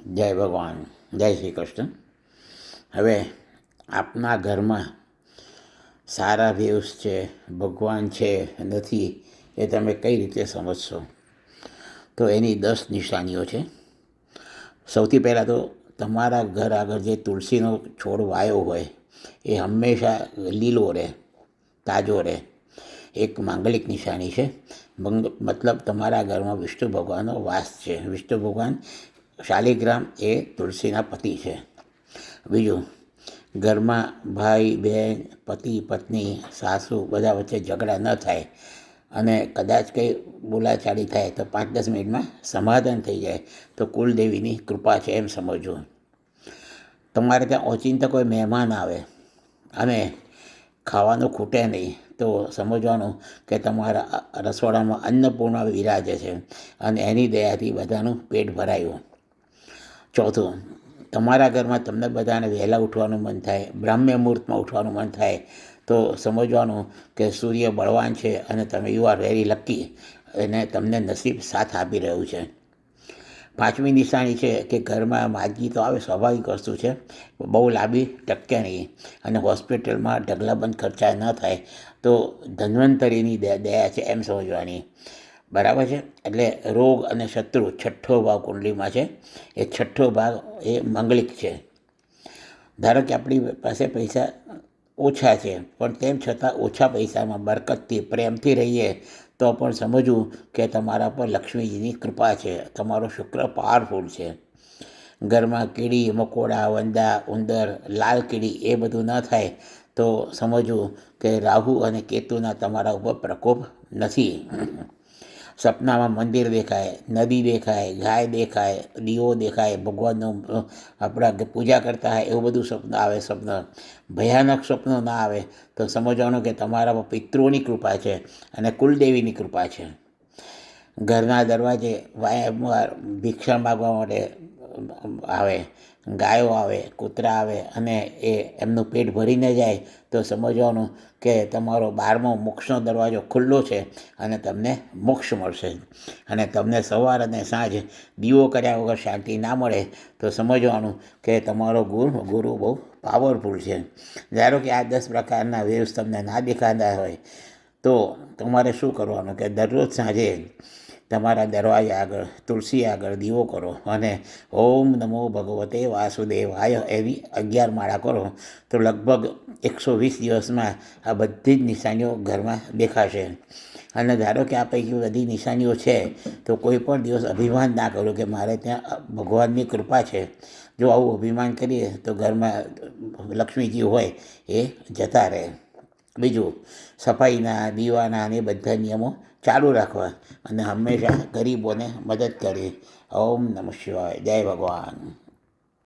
જય ભગવાન, જય શ્રી કૃષ્ણ. હવે આપના ઘરમાં સારા વ્યૂઝ છે, ભગવાન છે નથી, એ તમે કઈ રીતે સમજશો? તો એની 10 નિશાનીઓ છે. સૌથી પહેલાં તો તમારા ઘર આગળ જે તુલસીનો છોડ વાયો હોય એ હંમેશા લીલો રહે, તાજો રહે. એક માંગલિક નિશાની છે. મતલબ તમારા ઘરમાં વિષ્ણુ ભગવાનનો વાસ છે. વિષ્ણુ ભગવાન શાલિગ્રામ એ તુલસીના પતિ છે. બીજું, ઘરમાં ભાઈ બહેન, પતિ પત્ની, સાસુ બધા વચ્ચે ઝઘડા ન થાય અને કદાચ કંઈ બોલાચાલી થાય તો 5-10 મિનિટમાં સમાધાન થઈ જાય તો કુલદેવીની કૃપા છે એમ સમજવું. તમારે ત્યાં ઓચિંતા કોઈ મહેમાન આવે અને ખાવાનું ખૂટે નહીં તો સમજવાનું કે તમારા રસોડામાં અન્નપૂર્ણા વિરાજે છે અને એની દયાથી બધાનું પેટ ભરાયું. ચોથું, તમારા ઘરમાં તમને બધાને વહેલા ઉઠવાનું મન થાય, બ્રાહ્મ્ય મુહૂર્તમાં ઉઠવાનું મન થાય તો સમજવાનું કે સૂર્ય બળવાન છે અને તમે યુ આર વેરી લકી અને તમને નસીબ સાથ આપી રહ્યું છે. પાંચમી નિશાની છે કે ઘરમાં માદગી તો આવે, સ્વાભાવિક વસ્તુ છે, બહુ લાંબી ટકે નહીં અને હોસ્પિટલમાં ઢગલાબંધ ખર્ચા ન થાય તો ધન્વંતરીની દયા છે એમ સમજવાની. બરાબર છે. એટલે રોગ અને શત્રુ 6ઠ્ઠો ભાવ કુંડલીમાં છે. એ 6ઠ્ઠો ભાગ એ મંગલિક છે. ધારો કે આપણી પાસે પૈસા ઓછા છે પણ તેમ છતાં ઓછા પૈસામાં બરકતથી પ્રેમથી રહીએ તો પણ સમજવું કે તમારા પર લક્ષ્મીજીની કૃપા છે. તમારો શુક્ર પાવરફુલ છે. ઘરમાં કીડી મકોડા, વંદા, ઉંદર, લાલ કીડી એ બધું ન થાય તો સમજવું કે રાહુ અને કેતુના તમારા ઉપર પ્રકોપ નથી. સપનામાં મંદિર દેખાય, નદી દેખાય, ગાય દેખાય, દીવો દેખાય, ભગવાનનું આપણા પૂજા કરતા હોય એવું બધું સ્વપ્ન આવે, ભયાનક સ્વપ્નો ના આવે તો સમજવાનું કે તમારા પર પિતૃઓની કૃપા છે અને કુલદેવીની કૃપા છે. ઘરના દરવાજે ભિક્ષા માગવા માટે આવે, ગાયો આવે, કૂતરા આવે અને એ એમનું પેટ ભરીને જાય તો સમજવાનું કે તમારો 12મો મોક્ષનો દરવાજો ખુલ્લો છે અને તમને મોક્ષ મળશે. અને તમને સવાર અને સાંજ દીવો કર્યા વગર શાંતિ ના મળે તો સમજવાનું કે તમારો ગુરુ બહુ પાવરફુલ છે. ધારો કે આ 10 પ્રકારના વેવ્સ તમને ના દેખાતા હોય તો તમારે શું કરવાનું કે દરરોજ સાંજે તમારા દરવાજા આગળ તુલસી આગળ દીવો કરો અને ઓમ નમો ભગવતે વાસુદેવાય એવી 11 માળા કરો તો લગભગ 120 દિવસમાં આ બધી જ નિશાનીઓ ઘરમાં દેખાશે. અને ધારો કે આ પૈકી બધી નિશાનીઓ છે તો કોઈ પણ દિવસ અભિમાન ના કરો કે મારે ત્યાં ભગવાનની કૃપા છે. જો આવું અભિમાન કરીએ તો ઘરમાં લક્ષ્મીજી હોય એ જતા રહે. બીજું, સફાઈના, દીવાના અને બધા નિયમો ચાલુ રાખવા અને હંમેશા ગરીબોને મદદ કરવી. ઓમ નમઃ શિવાય. જય ભગવાન.